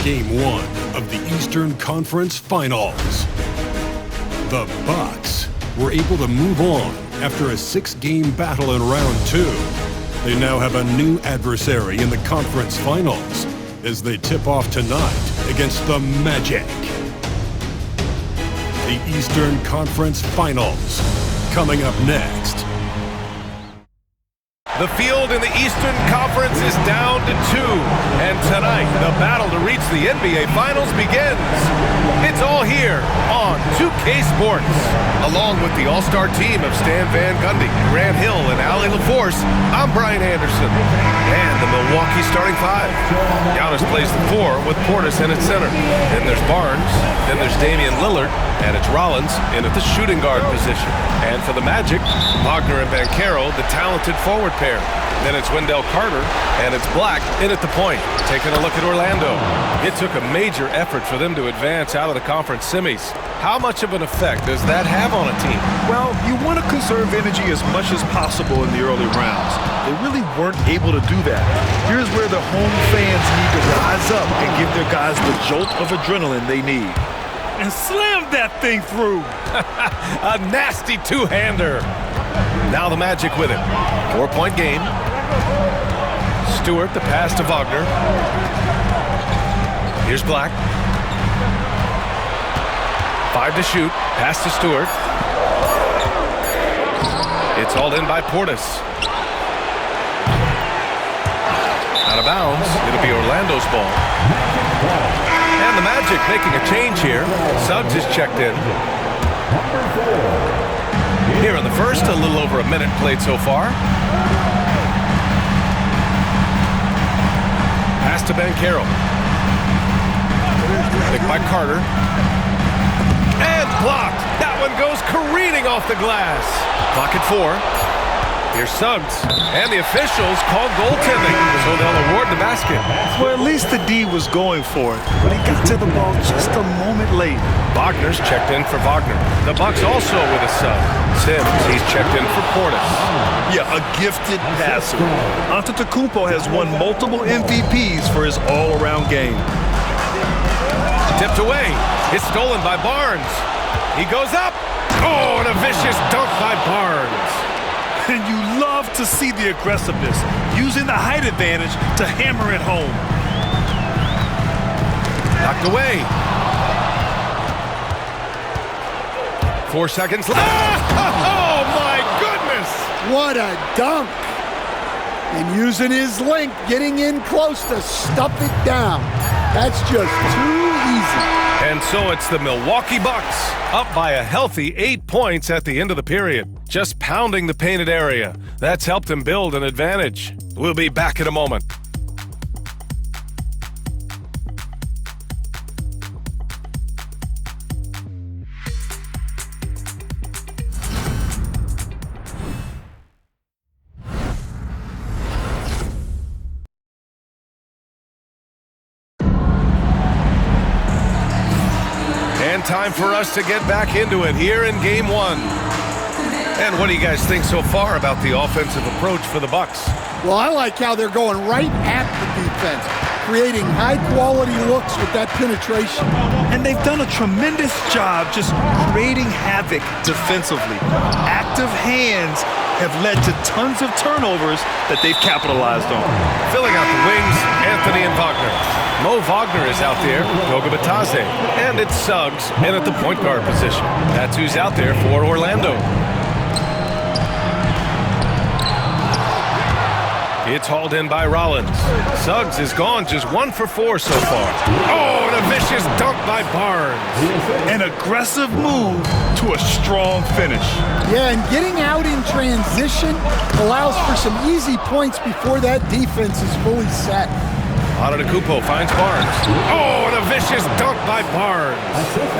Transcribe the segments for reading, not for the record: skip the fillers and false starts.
Game 1 of the Eastern Conference Finals. The Bucks were able to move on after a 6-game battle in round 2. They now have a new adversary in the conference finals as they tip off tonight against the Magic. The Eastern Conference Finals coming up next. The field in the Eastern Conference is down to 2, and tonight the battle to reach the NBA Finals begins. It's all here on 2K Sports. Along with the all-star team of Stan Van Gundy, Grant Hill, and Allie LaForce, I'm Brian Anderson. And the Milwaukee starting 5. Giannis plays the 4 with Portis in at center. Then there's Barnes, then there's Damian Lillard, and it's Rollins in at the shooting guard position. And for the Magic, Wagner and Banchero, the talented forward pair. Then it's Wendell Carter, and it's Black in at the point. Taking a look at Orlando. It took a major effort for them to advance out of the conference semis. How much of an effect does that have on a team? Well, you want to conserve energy as much as possible in the early rounds. They really weren't able to do that. Here's where the home fans need to rise up and give their guys the jolt of adrenaline they need. And slam that thing through. A nasty two-hander. Now the Magic with it. 4-point game. Stewart, the pass to Wagner. Here's Black. 5 to shoot. Pass to Stewart. It's hauled in by Portis. Out of bounds. It'll be Orlando's ball. And the Magic making a change here. Suggs is checked in. Here in the first, a little over a minute played so far. Pass to Banchero. Picked by Carter. And blocked. That one goes careening off the glass. Clock at 4. Here's Suggs. And the officials call goaltending, so they'll award the basket. Well, at least the D was going for it, but he got to the ball just a moment late. Wagner's checked in for Wagner. The Bucks also with a sub. Sims, he's checked in for Portis. Yeah, a gifted passer. Antetokounmpo has won multiple MVPs for his all-around game. Tipped away. It's stolen by Barnes. He goes up. Oh, and a vicious dunk by Barnes. And you love to see the aggressiveness, using the height advantage to hammer it home. Knocked away. 4 seconds left. Oh, my goodness! What a dunk! And using his length, getting in close to stuff it down. That's just too easy. And so it's the Milwaukee Bucks, up by a healthy 8 points at the end of the period. Just pounding the painted area. That's helped them build an advantage. We'll be back in a moment. And time for us to get back into it here in Game 1. And what do you guys think so far about the offensive approach for the Bucks? Well, I like how they're going right at the defense, creating high-quality looks with that penetration. And they've done a tremendous job just creating havoc defensively. Active hands have led to tons of turnovers that they've capitalized on. Filling out the wings, Anthony and Wagner. Mo Wagner is out there, Goga Bitadze, and it's Suggs in at the point guard position. That's who's out there for Orlando. It's hauled in by Rollins. Suggs is gone just 1 for 4 so far. Oh, and a vicious dunk by Barnes. An aggressive move to a strong finish. Yeah, and getting out in transition allows for some easy points before that defense is fully set. Antetokounmpo finds Barnes. Oh, and a vicious dunk by Barnes.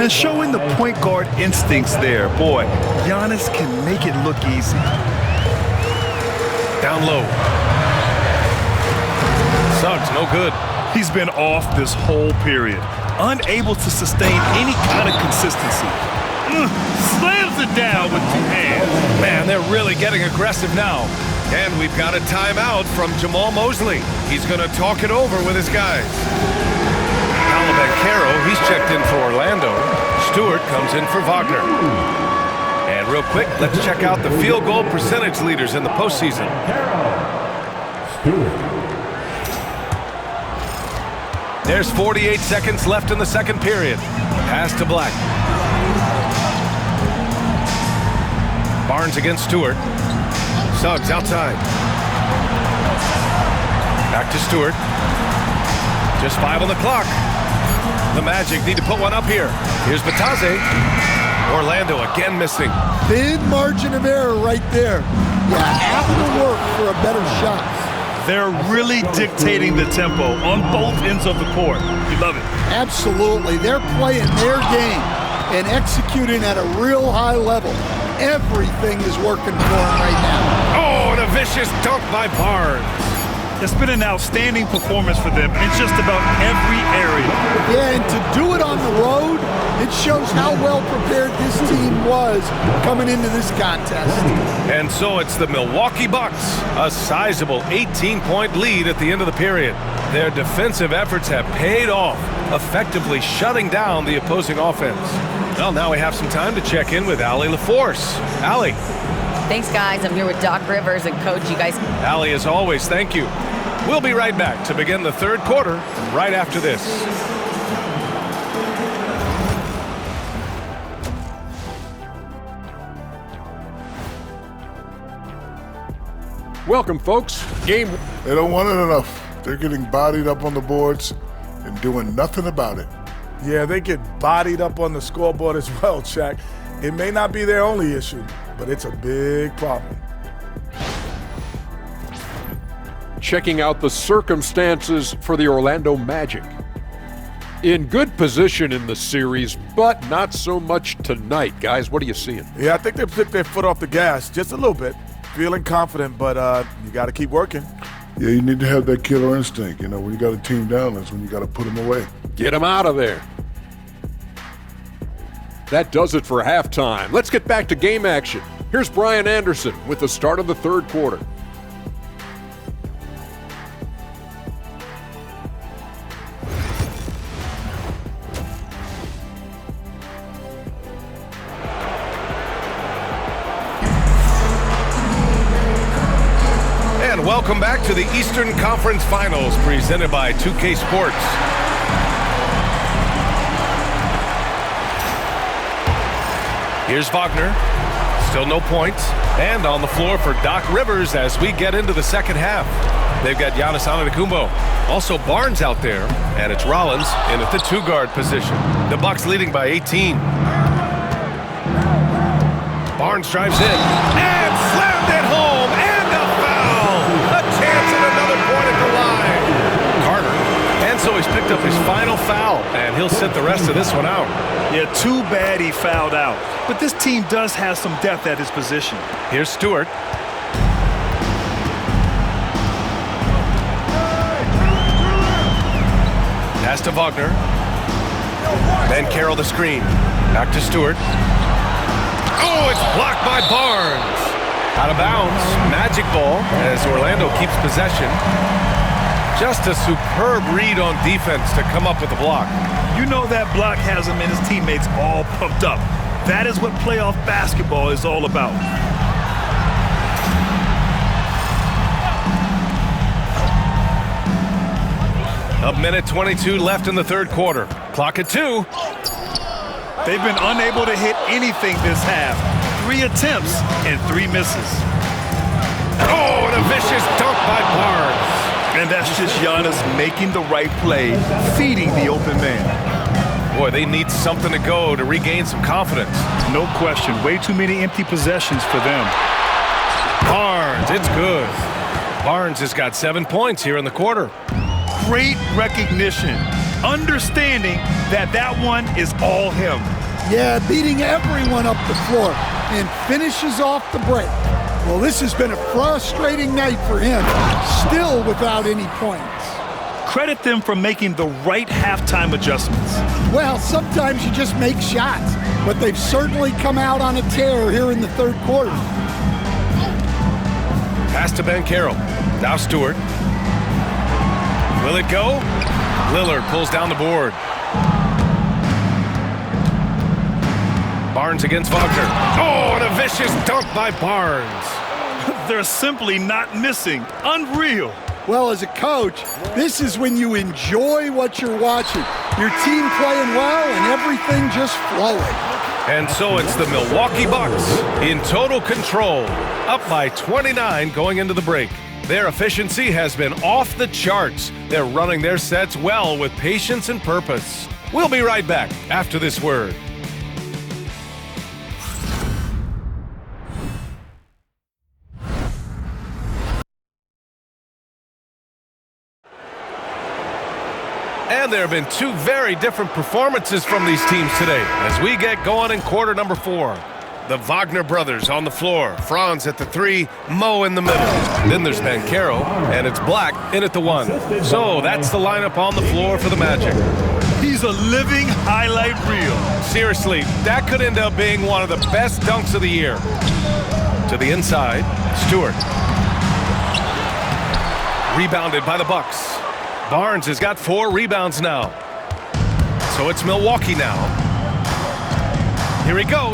And showing the point guard instincts there. Boy, Giannis can make it look easy. Down low. Suggs, no good. He's been off this whole period, unable to sustain any kind of consistency. Slams it down with 2 hands. Man, they're really getting aggressive now. And we've got a timeout from Jamal Mosley. He's going to talk it over with his guys. Now Paolo Banchero, he's checked in for Orlando. Stewart comes in for Wagner. And real quick, let's check out the field goal percentage leaders in the postseason. There's 48 seconds left in the second period. Pass to Black. Barnes against Stewart. Suggs outside. Back to Stewart. Just 5 on the clock. The Magic need to put one up here. Here's Batase. Orlando again missing. Thin margin of error right there. You have to work for a better shot. They're really dictating the tempo on both ends of the court. You love it. Absolutely. They're playing their game and executing at a real high level. Everything is working for them right now. Oh, and a vicious dunk by Barnes. It's been an outstanding performance for them in just about every area. Yeah, and to do it on the road, it shows how well prepared this team was coming into this contest. And so it's the Milwaukee Bucks, a sizable 18-point lead at the end of the period. Their defensive efforts have paid off, effectively shutting down the opposing offense. Well, now we have some time to check in with Allie LaForce. Allie. Thanks, guys. I'm here with Doc Rivers and Coach. You guys. Allie, as always, thank you. We'll be right back to begin the third quarter right after this. Welcome, folks. Game. They don't want it enough. They're getting bodied up on the boards and doing nothing about it. Yeah, they get bodied up on the scoreboard as well, Shaq. It may not be their only issue, but it's a big problem. Checking out the circumstances for the Orlando Magic. In good position in the series, but not so much tonight. Guys, what are you seeing? Yeah, I think they took their foot off the gas just a little bit. Feeling confident, but you got to keep working. Yeah, you need to have that killer instinct. You know, when you got a team down, that's when you got to put them away. Get them out of there. That does it for halftime. Let's get back to game action. Here's Brian Anderson with the start of the third quarter. And welcome back to the Eastern Conference Finals presented by 2K Sports. Here's Wagner. Still no points. And on the floor for Doc Rivers as we get into the second half. They've got Giannis Antetokounmpo. Also Barnes out there. And it's Rollins in at the two-guard position. The Bucks leading by 18. Barnes drives in. And slammed it home. And a foul. A chance at another point at the line. Carter. And so he's picked up his final foul. And he'll sit the rest of this one out. Yeah, too bad he fouled out. But this team does have some depth at his position. Here's Stewart. Pass to Wagner. Then Carroll the screen. Back to Stewart. Oh, it's blocked by Barnes. Out of bounds. Magic ball as Orlando keeps possession. Just a superb read on defense to come up with the block. You know that block has him and his teammates all pumped up. That is what playoff basketball is all about. A minute 22 left in the third quarter. Clock at 2. They've been unable to hit anything this half. 3 attempts and 3 misses. Oh, and a vicious dunk by Barnes. And that's just Giannis making the right play, feeding the open man. Boy, they need something to go to regain some confidence. No question. Way too many empty possessions for them. Barnes, it's good. Barnes has got 7 points here in the quarter. Great recognition. Understanding that that one is all him. Yeah, beating everyone up the floor and finishes off the break. Well, this has been a frustrating night for him, still without any points. Credit them for making the right halftime adjustments. Well, sometimes you just make shots, but they've certainly come out on a tear here in the third quarter. Pass to Banchero. Now Stewart. Will it go? Lillard pulls down the board. Barnes against Wagner. Oh, and a vicious dunk by Barnes. They're simply not missing. Unreal. Well, as a coach, this is when you enjoy what you're watching. Your team playing well and everything just flowing. And so it's the Milwaukee Bucks in total control, up by 29 going into the break. Their efficiency has been off the charts. They're running their sets well with patience and purpose. We'll be right back after this word. And there have been two very different performances from these teams today as we get going in quarter number 4. The Wagner brothers on the floor. Franz at the 3, Mo in the middle. Then there's Banchero, and it's Black in at the 1. So that's the lineup on the floor for the Magic. He's a living highlight reel. Seriously, that could end up being one of the best dunks of the year. To the inside, Stewart. Rebounded by the Bucks. Barnes has got 4 rebounds now. So it's Milwaukee now. Here he goes.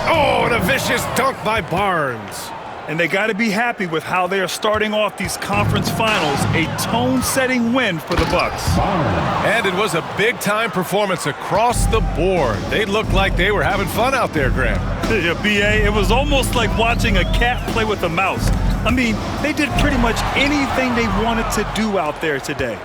Oh, and a vicious dunk by Barnes. And they got to be happy with how they are starting off these conference finals. A tone-setting win for the Bucks. And it was a big-time performance across the board. They looked like they were having fun out there, Grant. Yeah, B.A., it was almost like watching a cat play with a mouse. I mean, they did pretty much anything they wanted to do out there today.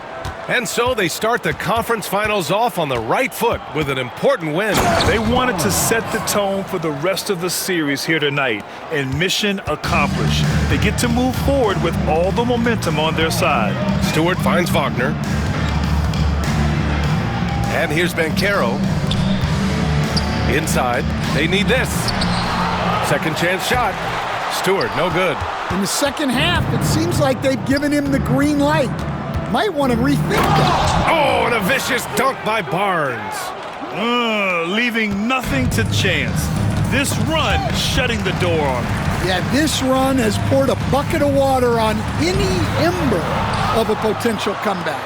And so they start the conference finals off on the right foot with an important win. They wanted to set the tone for the rest of the series here tonight, and mission accomplished. They get to move forward with all the momentum on their side. Stewart finds Wagner. And here's Banchero. Inside. They need this. Second chance shot. Stewart, no good. In the second half, it seems like they've given him the green light. Might want to rethink that. Oh, and a vicious dunk by Barnes. Leaving nothing to chance. This run shutting the door on him. Yeah, this run has poured a bucket of water on any ember of a potential comeback.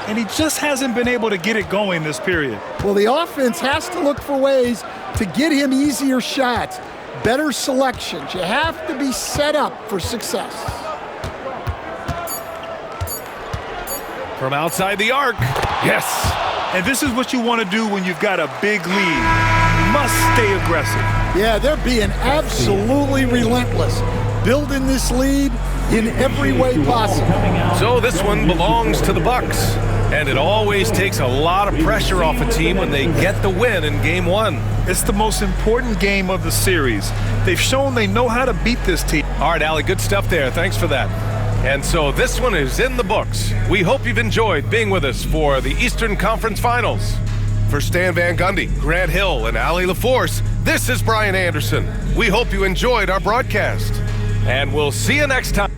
And he just hasn't been able to get it going this period. Well, the offense has to look for ways to get him easier shots, better selections. You have to be set up for success. From outside the arc. Yes. And this is what you want to do when you've got a big lead. Must stay aggressive. Yeah, they're being absolutely relentless, building this lead in every way possible. So this one belongs to the Bucks. And it always takes a lot of pressure off a team when they get the win in Game 1. It's the most important game of the series. They've shown they know how to beat this team. All right, Allie, good stuff there. Thanks for that. And so this one is in the books. We hope you've enjoyed being with us for the Eastern Conference Finals. For Stan Van Gundy, Grant Hill, and Allie LaForce, this is Brian Anderson. We hope you enjoyed our broadcast. And we'll see you next time.